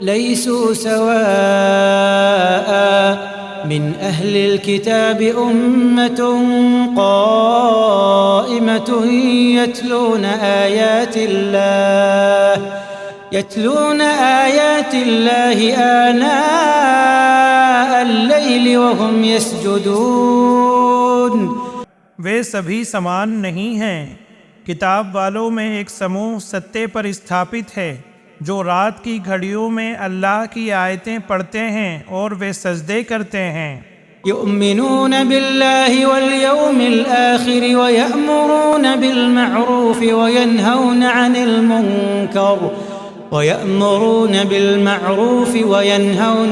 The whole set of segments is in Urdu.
ليسوا سواء من أهل الكتاب أمة قائمة يتلون آيات الله آناء الليل وهم يسجدون. وہ سبھی سمان نہیں ہیں. کتاب والوں میں ایک سموہ ستے پر استھاپت ہے جو رات کی گھڑیوں میں اللہ کی آیتیں پڑھتے ہیں اور وہ سجدے کرتے ہیں. يؤمنون بالله واليوم الآخر ويأمرون بالمعروف وينهون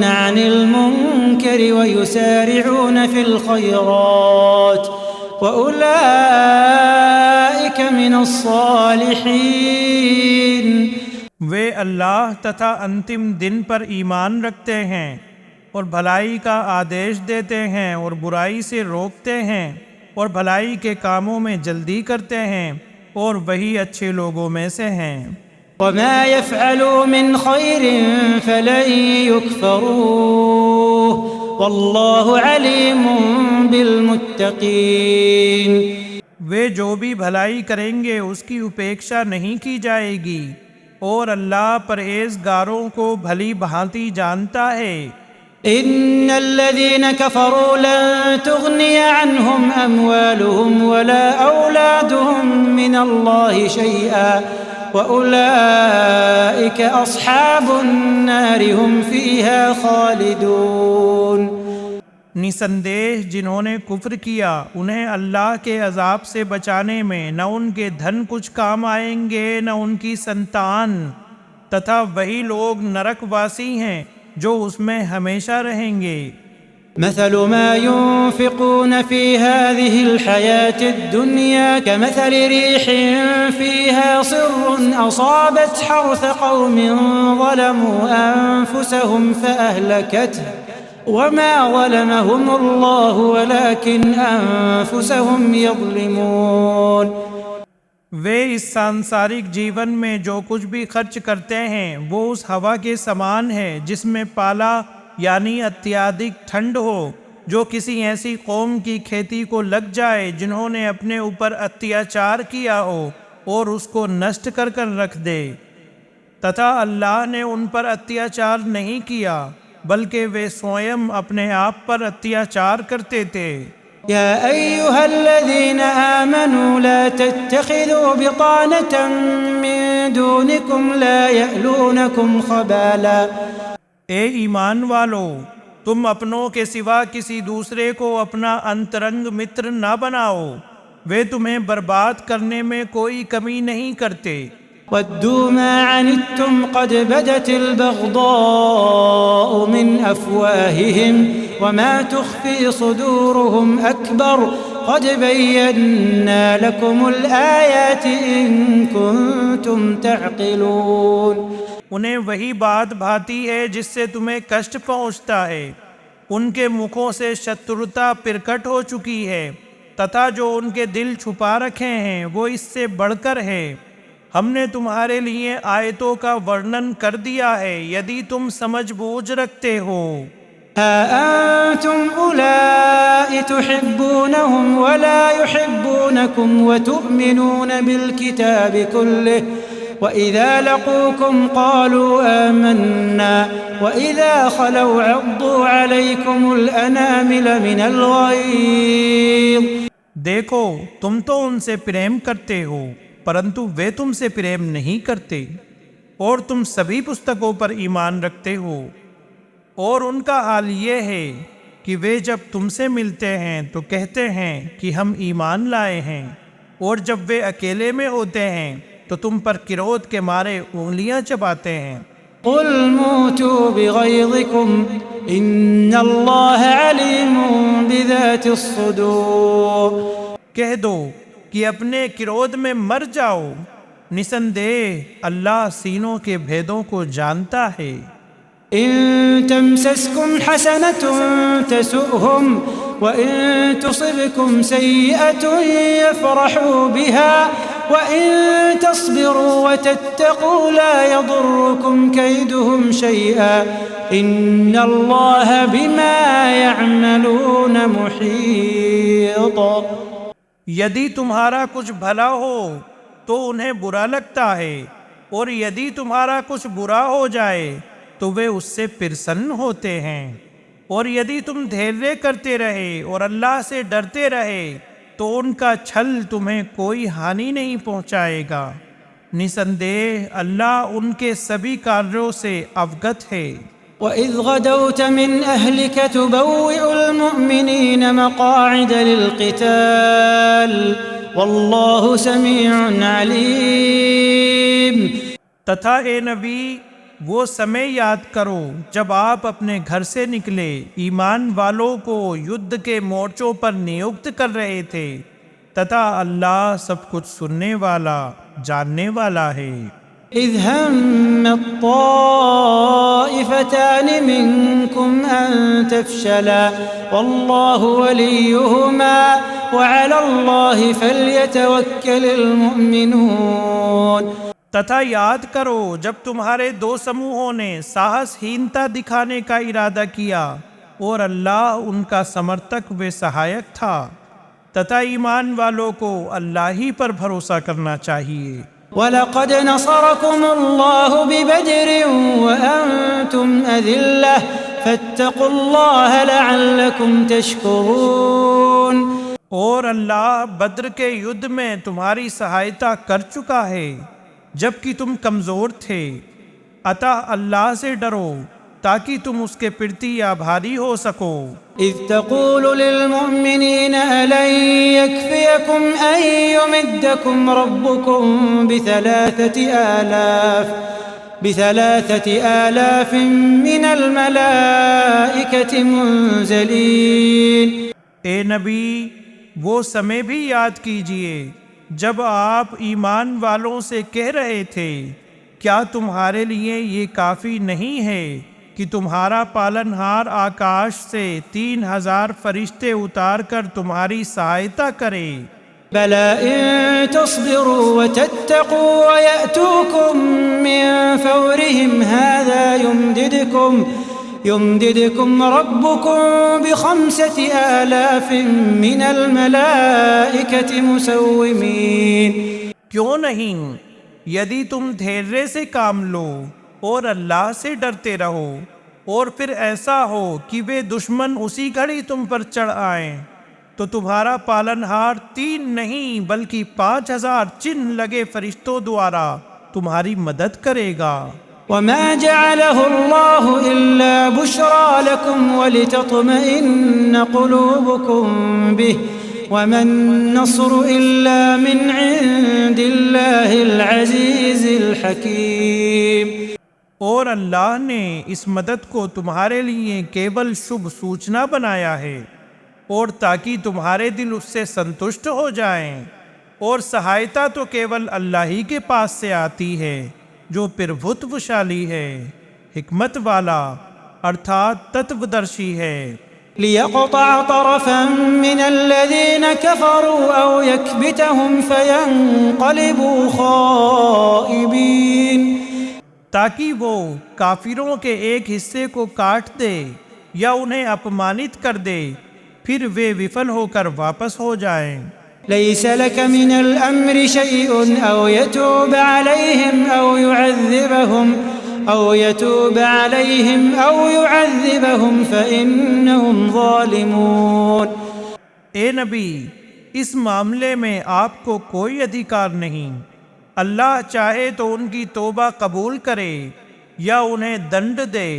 عن المنكر ويسارعون في الخيرات وأولئك من الصالحين. وہ اللہ تتھا انتم دن پر ایمان رکھتے ہیں اور بھلائی کا آدیش دیتے ہیں اور برائی سے روکتے ہیں اور بھلائی کے کاموں میں جلدی کرتے ہیں اور وہی اچھے لوگوں میں سے ہیں. وما يفعلوا من خير فلن يكفروه والله عليم بالمتقين. وہ جو بھی بھلائی کریں گے اس کی اپیکشا نہیں کی جائے گی اور اللہ پرہیزگاروں کو بھلی بھانتی جانتا ہے. ان الذين كفروا لن تغني عنهم اموالهم ولا اولادهم من الله شيئا واولئك اصحاب النار هم فيها خالدون. نسندیہ جنہوں نے کفر کیا انہیں اللہ کے عذاب سے بچانے میں نہ ان کے دھن کچھ کام آئیں گے نہ ان کی سنتان، تتھا وہی لوگ نرک واسی ہیں جو اس میں ہمیشہ رہیں گے. مثل ما ينفقون في هذه الحياة الدنيا كمثل ريح فيها صر أصابت حرث قوم ظلموا أنفسهم فأهلكته وما ظلمهم الله ولكن أنفسهم يظلمون. وہ اس سانسارک جیون میں جو کچھ بھی خرچ کرتے ہیں وہ اس ہوا کے سمان ہے جس میں پالا یعنی اتیادک ٹھنڈ ہو جو کسی ایسی قوم کی کھیتی کو لگ جائے جنہوں نے اپنے اوپر اتیاچار کیا ہو اور اس کو نشٹ کر کر رکھ دے، تتھا اللہ نے ان پر اتیاچار نہیں کیا بلکہ وہ سوئم اپنے آپ پر اتیاچار کرتے تھے. يا أيها الذين آمنوا لا تتخذوا بطانة من دونكم لا يألونكم خبالا. اے ایمان والو، تم اپنوں کے سوا کسی دوسرے کو اپنا انترنگ متر نہ بناؤ، وہ تمہیں برباد کرنے میں کوئی کمی نہیں کرتے. ودوا ما عنتم قد بدت البغضاء من أفواههم وما تخفي صدورهم أكبر قد بينا لكم الآيات إن كنتم تعقلون. انہیں وہی بات بھاتی ہے جس سے تمہیں کشٹ پہنچتا ہے، ان کے مکھوں سے شترتا پرکٹ ہو چکی ہے، تتھا جو ان کے دل چھپا رکھے ہیں وہ اس سے بڑھ کر ہے. ہم نے تمہارے لیے آیتوں کا ورنن کر دیا ہے یدی تم سمجھ بوجھ رکھتے ہو. ها أنتم أولئك تحبونهم ولا يحبونكم وتؤمنون بالكتاب كله وإذا لقوكم قالوا آمنا وإذا خلوا عضوا عليكم الأنامل من الغيظ. دیکھو تم تو ان سے پریم کرتے ہو پرنتو وہ تم سے پریم نہیں کرتے، اور تم سبھی پستکوں پر ایمان رکھتے ہو، اور ان کا حال یہ ہے کہ وہ جب تم سے ملتے ہیں تو کہتے ہیں کہ ہم ایمان لائے ہیں، اور جب وہ اکیلے میں ہوتے ہیں تو تم پر کرودھ کے مارے انگلیاں چباتے ہیں. قل موتوا بغيظكم إن الله عليم بذات الصدور. کہہ دو کہ اپنے کرودھ میں مر جاؤ، نسندیہ اللہ سینوں کے بھیدوں کو جانتا ہے. إن تمسسكم حسنة تسؤهم وإن تصبكم سيئة يفرحوا بها وَإِن تَصْبِرُوا وَتَتَّقُوا لَا يَضُرُّكُمْ كَيْدُهُمْ شَيْئًا إِنَّ اللَّهَ بِمَا يَعْمَلُونَ مُحِيطٌ۔ یدی تمہارا کچھ بھلا ہو تو انہیں برا لگتا ہے، اور یدی تمہارا کچھ برا ہو جائے تو وہ اس سے پرسن ہوتے ہیں، اور یدی تم دھیرے کرتے رہے اور اللہ سے ڈرتے رہے تو ان کا چھل تمہیں کوئی ہانی نہیں پہنچائے گا۔ نسندیہ اللہ ان کے سبھی کاروں سے اوگت ہے۔ وَإِذْ غَدَوْتَ مِنْ أَهْلِكَ تُبَوِّئُ الْمُؤْمِنِينَ مَقَاعِدَ لِلْقِتَالِ وَاللَّهُ سَمِيعٌ عَلِيمٌ۔ تتھا اے نبی وہ سمے یاد کرو جب آپ اپنے گھر سے نکلے، ایمان والوں کو یدھ کے مورچوں پر نیوکت کر رہے تھے، تتھا اللہ سب کچھ سننے والا جاننے والا ہے۔ إِذْ هَمَّت طَّائِفَتَانِ مِنكُمْ أَن تَفْشَلَا وَاللَّهُ وَلِيُّهُمَا وَعَلَى اللَّهِ فَلْيَتَوَكَّلِ الْمُؤْمِنُونَ۔ تتھا یاد کرو جب تمہارے دو سموہوں نے ساہس ہینتا دکھانے کا ارادہ کیا اور اللہ ان کا سمرتک و سہایک تھا، تتھا ایمان والوں کو اللہ ہی پر بھروسہ کرنا چاہیے۔ وَلَقَدْ نَصَرَكُمُ اللَّهُ بِبَدْرٍ وَأَنْتُمْ أَذِلَّةٌ فَاتَّقُوا اللَّهَ لَعَلَّكُمْ تَشْكُرُونَ۔ اور اللہ بدر کے یدھ میں تمہاری سہایتا کر چکا ہے جبکہ تم کمزور تھے، عطا اللہ سے ڈرو تاکہ تم اس کے پرتی آبھاری ہو سکو۔ إِذْ تَقُولُ لِلْمُؤْمِنِينَ أَلَنْ يَكْفِيَكُمْ أَنْ يُمِدَّكُمْ رَبُّكُمْ بِثَلَاثَةِ آلَافٍ مِّنَ الْمَلَائِكَةِ مُنْزَلِينَ۔ اے نبی وہ سمے بھی یاد کیجئے جب آپ ایمان والوں سے کہہ رہے تھے، کیا تمہارے لیے یہ کافی نہیں ہے کہ تمہارا پالنہار آکاش سے 3000 فرشتے اتار کر تمہاری سہایتا کرے؟ بَلَىٰ إِن تَصْبِرُوا وَتَتَّقُوا وَيَأْتُوكُم مِّن فَوْرِهِمْ هَٰذَا يُمْدِدْكُمْ رَبُّكُم ب5,000 مِّنَ الْمَلَائِكَةِ مُسَوِّمِينَ۔ کیوں نہیں، یدی تم دھیرے سے کام لو اور اللہ سے ڈرتے رہو، اور پھر ایسا ہو کہ وہ دشمن اسی گھڑی تم پر چڑھ آئیں، تو تمہارا پالنہار 3 نہیں بلکہ 5,000 چن لگے فرشتوں دوارا تمہاری مدد کرے گا۔ وَمَا جَعَلَهُ اللَّهُ إِلَّا بُشْرَىٰ لَكُمْ وَلِتَطْمَئِنَّ قُلُوبُكُم بِهِ وَمَا النَّصْرُ إِلَّا مِنْ عِندِ اللَّهِ الْعَزِيزِ الْحَكِيمِ۔ اور اللہ نے اس مدد کو تمہارے لیے کیول شبھ سوچنا بنایا ہے، اور تاکہ تمہارے دل اس سے سنتشٹ ہو جائیں، اور سہایتا تو کیول اللہ ہی کے پاس سے آتی ہے جو پربھتوشالی ہے، حکمت والا ارتھات تتودرشی ہے۔ لِيَقْطَعَ طَرَفًا مِّنَ الَّذِينَ كَفَرُوا أَوْ يَكْبِتَهُمْ فَيَنقَلِبُوا خَائِبِينَ۔ تاکہ وہ کافروں کے ایک حصے کو کاٹ دے یا انہیں اپمانت کر دے، پھر وہ وفل ہو کر واپس ہو جائیں۔ لَيْسَ لَكَ مِنَ الْأَمْرِ شَيْءٌ أَوْ يَتُوبَ عَلَيْهِمْ أَوْ يُعَذِّبَهُمْ فَإِنَّهُمْ ظَالِمُونَ۔ اے نبی اس معاملے میں آپ کو کوئی ادھیکار نہیں، اللہ چاہے تو ان کی توبہ قبول کرے یا انہیں دنڈ دے،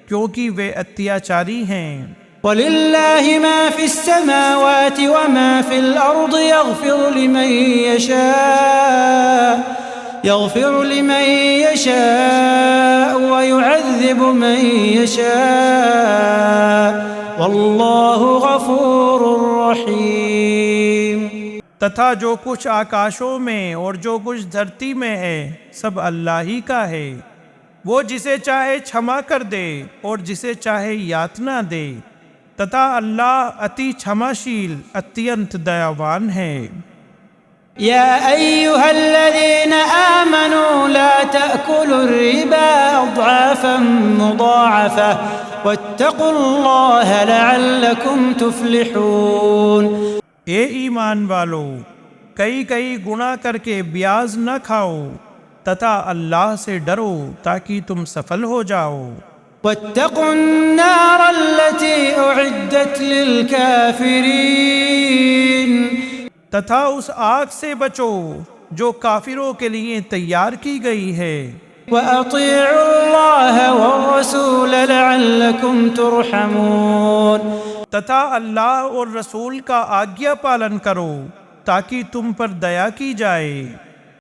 کیونکہ وہ اتیاچاری ہیں۔ وَلِلَّهِ مَا فِي السَّمَاوَاتِ وَمَا فِي الْأَرْضِ يَغْفِرُ لِمَن يَشَاءُ وَيُعَذِّبُ مَن يَشَاءُ وَاللَّهُ غَفُورٌ رَّحِيمٌ۔ تتھا جو کچھ آکاشوں میں اور جو کچھ دھرتی میں ہے سب اللہ ہی کا ہے، وہ جسے چاہے چھما کر دے اور جسے چاہے یاتنا دے، تتھا اللہ اتی چھماشیل اتینت دیاوان ہے۔ يا أيها الذين آمنوا لا تأكلوا الربا أضعافا مضاعفة واتقوا الله لعلكم تفلحون. اے ایمان والو، کئی کئی گناہ کر کے بیاض نہ کھاؤ تتھا اللہ سے ڈرو تاکہ تم سفل ہو جاؤ. واتقوا النار التي أعدت للكافرين. تتھا اس آگ سے بچو جو کافروں کے لیے تیار کی گئی ہے. وأطيعوا الله والرسول لعلكم ترحمون. تتھا اللہ اور رسول کا آگیا پالن کرو تاکہ تم پر دیا کی جائے.